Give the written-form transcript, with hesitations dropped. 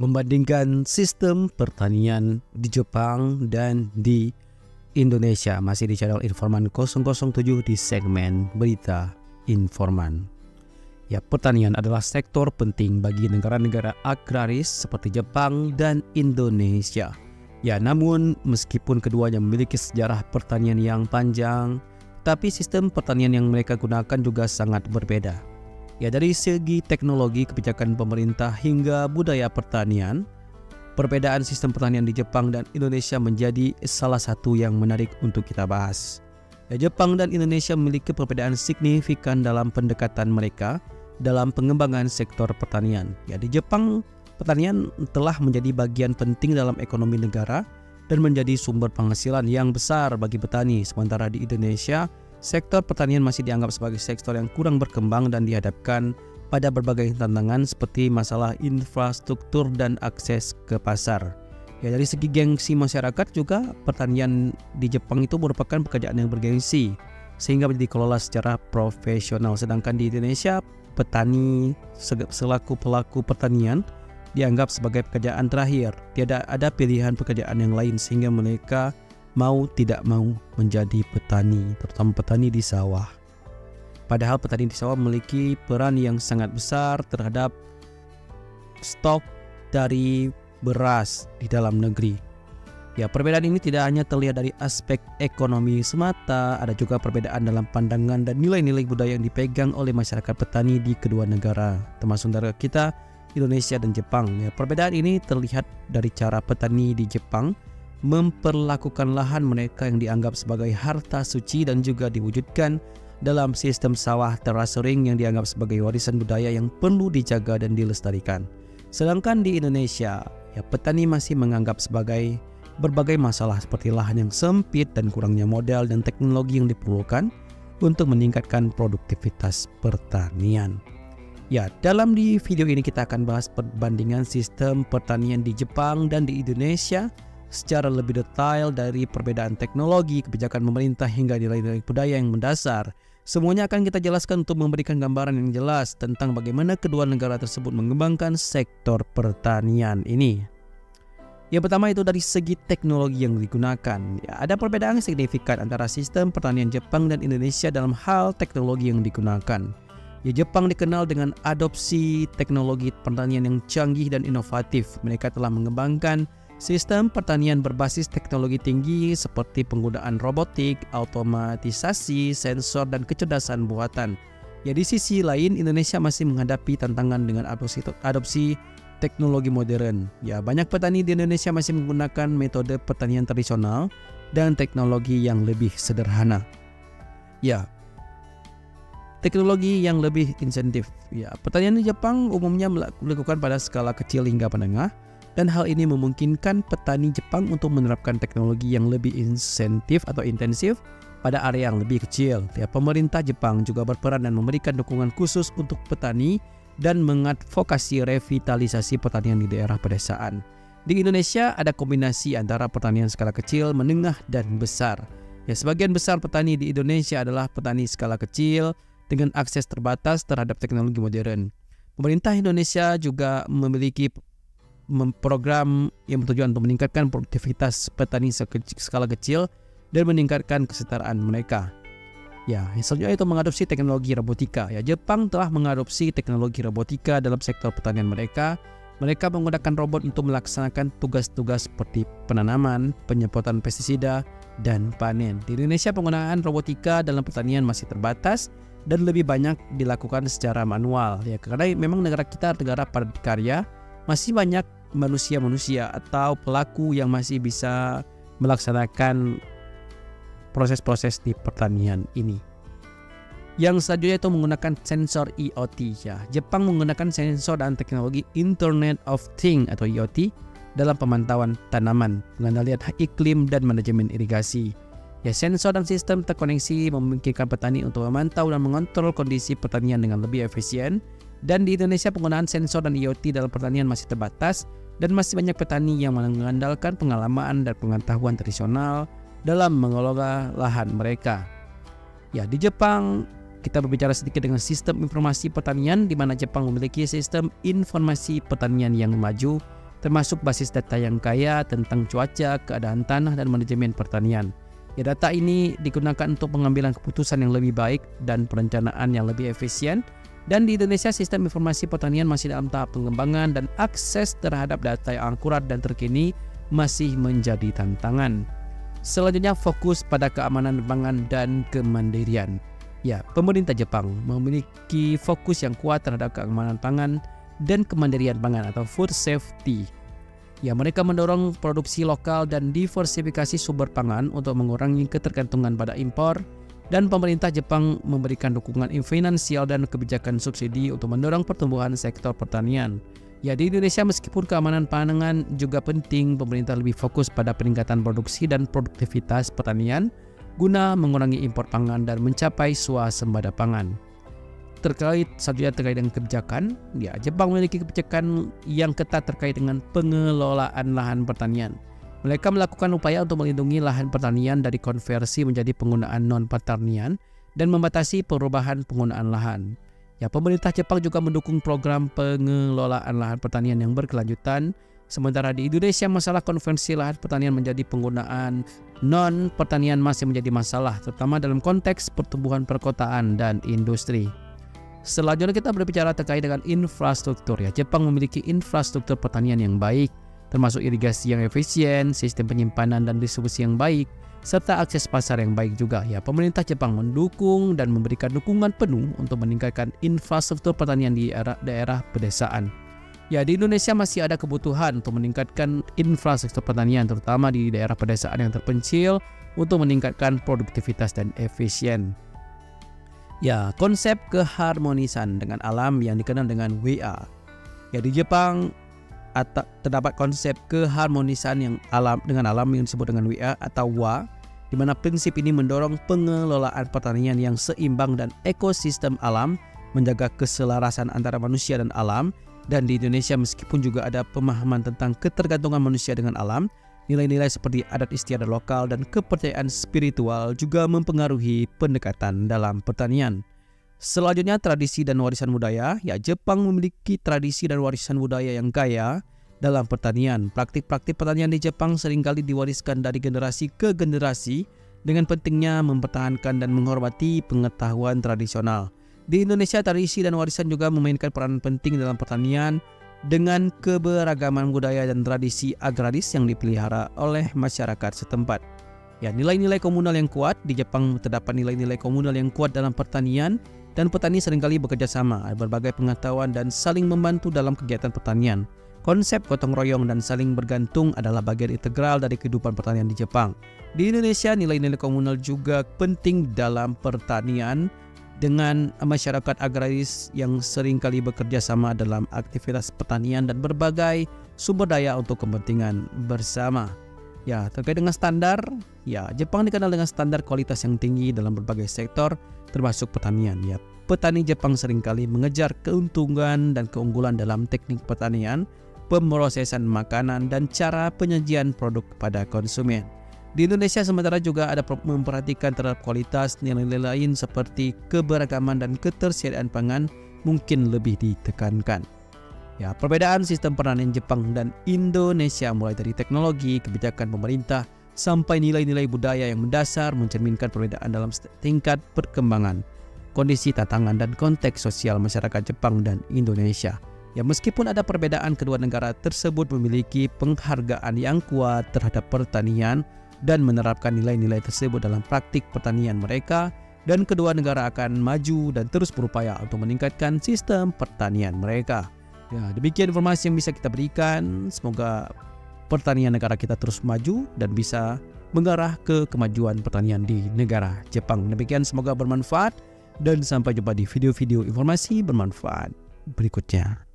membandingkan sistem pertanian di Jepang dan di Indonesia. Masih di channel Informan 007 di segmen Berita Informan. Ya, pertanian adalah sektor penting bagi negara-negara agraris seperti Jepang dan Indonesia. Ya, namun meskipun keduanya memiliki sejarah pertanian yang panjang, tapi sistem pertanian yang mereka gunakan juga sangat berbeda. Ya, dari segi teknologi, kebijakan pemerintah hingga budaya pertanian, perbedaan sistem pertanian di Jepang dan Indonesia menjadi salah satu yang menarik untuk kita bahas. Ya, Jepang dan Indonesia memiliki perbedaan signifikan dalam pendekatan mereka dalam pengembangan sektor pertanian. Ya, di Jepang, pertanian telah menjadi bagian penting dalam ekonomi negara dan menjadi sumber penghasilan yang besar bagi petani. Sementara di Indonesia, sektor pertanian masih dianggap sebagai sektor yang kurang berkembang dan dihadapkan pada berbagai tantangan seperti masalah infrastruktur dan akses ke pasar. Ya, dari segi gengsi masyarakat juga, pertanian di Jepang itu merupakan pekerjaan yang bergengsi sehingga dikelola secara profesional. Sedangkan di Indonesia, petani selaku pelaku pertanian dianggap sebagai pekerjaan terakhir. Tidak ada pilihan pekerjaan yang lain sehingga mereka mau tidak mau menjadi petani, terutama petani di sawah. Padahal petani di sawah memiliki peran yang sangat besar terhadap stok dari beras di dalam negeri. Ya, perbedaan ini tidak hanya terlihat dari aspek ekonomi semata, ada juga perbedaan dalam pandangan dan nilai-nilai budaya yang dipegang oleh masyarakat petani di kedua negara, termasuk negara kita, Indonesia dan Jepang. Ya, perbedaan ini terlihat dari cara petani di Jepang memperlakukan lahan mereka yang dianggap sebagai harta suci dan juga diwujudkan dalam sistem sawah terasering yang dianggap sebagai warisan budaya yang perlu dijaga dan dilestarikan. Sedangkan di Indonesia, ya, petani masih menganggap sebagai berbagai masalah seperti lahan yang sempit dan kurangnya modal dan teknologi yang diperlukan untuk meningkatkan produktivitas pertanian. Ya, dalam di video ini kita akan bahas perbandingan sistem pertanian di Jepang dan di Indonesia secara lebih detail, dari perbedaan teknologi, kebijakan pemerintah hingga nilai-nilai budaya yang mendasar. Semuanya akan kita jelaskan untuk memberikan gambaran yang jelas tentang bagaimana kedua negara tersebut mengembangkan sektor pertanian ini. Yang pertama itu dari segi teknologi yang digunakan. Ya, ada perbedaan signifikan antara sistem pertanian Jepang dan Indonesia dalam hal teknologi yang digunakan. Ya, Jepang dikenal dengan adopsi teknologi pertanian yang canggih dan inovatif. Mereka telah mengembangkan sistem pertanian berbasis teknologi tinggi seperti penggunaan robotik, otomatisasi, sensor, dan kecerdasan buatan. Ya, di sisi lain, Indonesia masih menghadapi tantangan dengan adopsi teknologi modern. Ya, banyak petani di Indonesia masih menggunakan metode pertanian tradisional dan teknologi yang lebih sederhana. Ya, teknologi yang lebih insentif. Ya, pertanian di Jepang umumnya dilakukan pada skala kecil hingga menengah, dan hal ini memungkinkan petani Jepang untuk menerapkan teknologi yang lebih insentif atau intensif pada area yang lebih kecil. Ya, pemerintah Jepang juga berperan dan memberikan dukungan khusus untuk petani dan mengadvokasi revitalisasi pertanian di daerah pedesaan. Di Indonesia ada kombinasi antara pertanian skala kecil, menengah, dan besar. Ya, sebagian besar petani di Indonesia adalah petani skala kecil dengan akses terbatas terhadap teknologi modern. Pemerintah Indonesia juga memiliki program yang bertujuan untuk meningkatkan produktivitas petani skala kecil dan meningkatkan kesetaraan mereka. Ya, selanjutnya itu mengadopsi teknologi robotika. Ya, Jepang telah mengadopsi teknologi robotika dalam sektor pertanian mereka. Mereka menggunakan robot untuk melaksanakan tugas-tugas seperti penanaman, penyemprotan pestisida, dan panen. Di Indonesia, penggunaan robotika dalam pertanian masih terbatas dan lebih banyak dilakukan secara manual. Ya, karena memang negara kita negara padat karya, masih banyak manusia-manusia atau pelaku yang masih bisa melaksanakan proses-proses di pertanian ini. Yang selanjutnya itu menggunakan sensor IoT. Ya, Jepang menggunakan sensor dan teknologi Internet of Things atau IoT dalam pemantauan tanaman, pengendalian iklim, dan manajemen irigasi. Ya, sensor dan sistem terkoneksi memungkinkan petani untuk memantau dan mengontrol kondisi pertanian dengan lebih efisien. Dan di Indonesia, penggunaan sensor dan IoT dalam pertanian masih terbatas dan masih banyak petani yang mengandalkan pengalaman dan pengetahuan tradisional dalam mengelola lahan mereka. Ya, di Jepang kita berbicara sedikit dengan sistem informasi pertanian, di mana Jepang memiliki sistem informasi pertanian yang maju termasuk basis data yang kaya tentang cuaca, keadaan tanah, dan manajemen pertanian. Ya, data ini digunakan untuk pengambilan keputusan yang lebih baik dan perencanaan yang lebih efisien. Dan di Indonesia, sistem informasi pertanian masih dalam tahap pengembangan dan akses terhadap data yang akurat dan terkini masih menjadi tantangan. Selanjutnya, fokus pada keamanan pangan dan kemandirian. Ya, pemerintah Jepang memiliki fokus yang kuat terhadap keamanan pangan dan kemandirian pangan atau food safety. Ya, mereka mendorong produksi lokal dan diversifikasi sumber pangan untuk mengurangi ketergantungan pada impor, dan pemerintah Jepang memberikan dukungan finansial dan kebijakan subsidi untuk mendorong pertumbuhan sektor pertanian. Ya, di Indonesia meskipun keamanan pangan juga penting, pemerintah lebih fokus pada peningkatan produksi dan produktivitas pertanian guna mengurangi impor pangan dan mencapai swasembada pangan. Terkait dengan kebijakan, ya, Jepang memiliki kebijakan yang ketat terkait dengan pengelolaan lahan pertanian. Mereka melakukan upaya untuk melindungi lahan pertanian dari konversi menjadi penggunaan non-pertanian dan membatasi perubahan penggunaan lahan. Ya, pemerintah Jepang juga mendukung program pengelolaan lahan pertanian yang berkelanjutan. Sementara di Indonesia, masalah konversi lahan pertanian menjadi penggunaan non-pertanian masih menjadi masalah, terutama dalam konteks pertumbuhan perkotaan dan industri. Selanjutnya kita berbicara terkait dengan infrastruktur. Ya, Jepang memiliki infrastruktur pertanian yang baik, termasuk irigasi yang efisien, sistem penyimpanan dan distribusi yang baik, serta akses pasar yang baik juga. Ya, pemerintah Jepang mendukung dan memberikan dukungan penuh untuk meningkatkan infrastruktur pertanian di daerah pedesaan. Ya, di Indonesia masih ada kebutuhan untuk meningkatkan infrastruktur pertanian, terutama di daerah pedesaan yang terpencil, untuk meningkatkan produktivitas dan efisien. Ya, konsep keharmonisan dengan alam yang dikenal dengan WA. Ya, di Jepang terdapat konsep keharmonisan yang dengan alam yang disebut dengan WA atau WA, di mana prinsip ini mendorong pengelolaan pertanian yang seimbang dan ekosistem alam, menjaga keselarasan antara manusia dan alam. Dan di Indonesia meskipun juga ada pemahaman tentang ketergantungan manusia dengan alam, nilai-nilai seperti adat istiadat lokal dan kepercayaan spiritual juga mempengaruhi pendekatan dalam pertanian. Selanjutnya, tradisi dan warisan budaya. Ya, Jepang memiliki tradisi dan warisan budaya yang kaya dalam pertanian. Praktik-praktik pertanian di Jepang seringkali diwariskan dari generasi ke generasi dengan pentingnya mempertahankan dan menghormati pengetahuan tradisional. Di Indonesia, tradisi dan warisan juga memainkan peran penting dalam pertanian dengan keberagaman budaya dan tradisi agraris yang dipelihara oleh masyarakat setempat. Ya, nilai-nilai komunal yang kuat. Di Jepang terdapat nilai-nilai komunal yang kuat dalam pertanian, dan petani seringkali bekerja sama, berbagai pengetahuan dan saling membantu dalam kegiatan pertanian. Konsep gotong royong dan saling bergantung adalah bagian integral dari kehidupan pertanian di Jepang. Di Indonesia, nilai-nilai komunal juga penting dalam pertanian dengan masyarakat agraris yang seringkali bekerja sama dalam aktivitas pertanian dan berbagai sumber daya untuk kepentingan bersama. Ya, terkait dengan standar, ya, Jepang dikenal dengan standar kualitas yang tinggi dalam berbagai sektor, termasuk pertanian. Ya, petani Jepang seringkali mengejar keuntungan dan keunggulan dalam teknik pertanian, pemrosesan makanan, dan cara penyajian produk kepada konsumen. Di Indonesia sementara juga ada memperhatikan terhadap kualitas, nilai-nilai lain seperti keberagaman dan ketersediaan pangan mungkin lebih ditekankan. Ya, perbedaan sistem pertanian Jepang dan Indonesia mulai dari teknologi, kebijakan pemerintah, sampai nilai-nilai budaya yang mendasar mencerminkan perbedaan dalam tingkat perkembangan, kondisi tantangan dan konteks sosial masyarakat Jepang dan Indonesia. Ya, meskipun ada perbedaan, kedua negara tersebut memiliki penghargaan yang kuat terhadap pertanian dan menerapkan nilai-nilai tersebut dalam praktik pertanian mereka, dan kedua negara akan maju dan terus berupaya untuk meningkatkan sistem pertanian mereka. Ya, demikian informasi yang bisa kita berikan. Semoga pertanian negara kita terus maju dan bisa mengarah ke kemajuan pertanian di negara Jepang. Demikian, semoga bermanfaat dan sampai jumpa di video-video informasi bermanfaat berikutnya.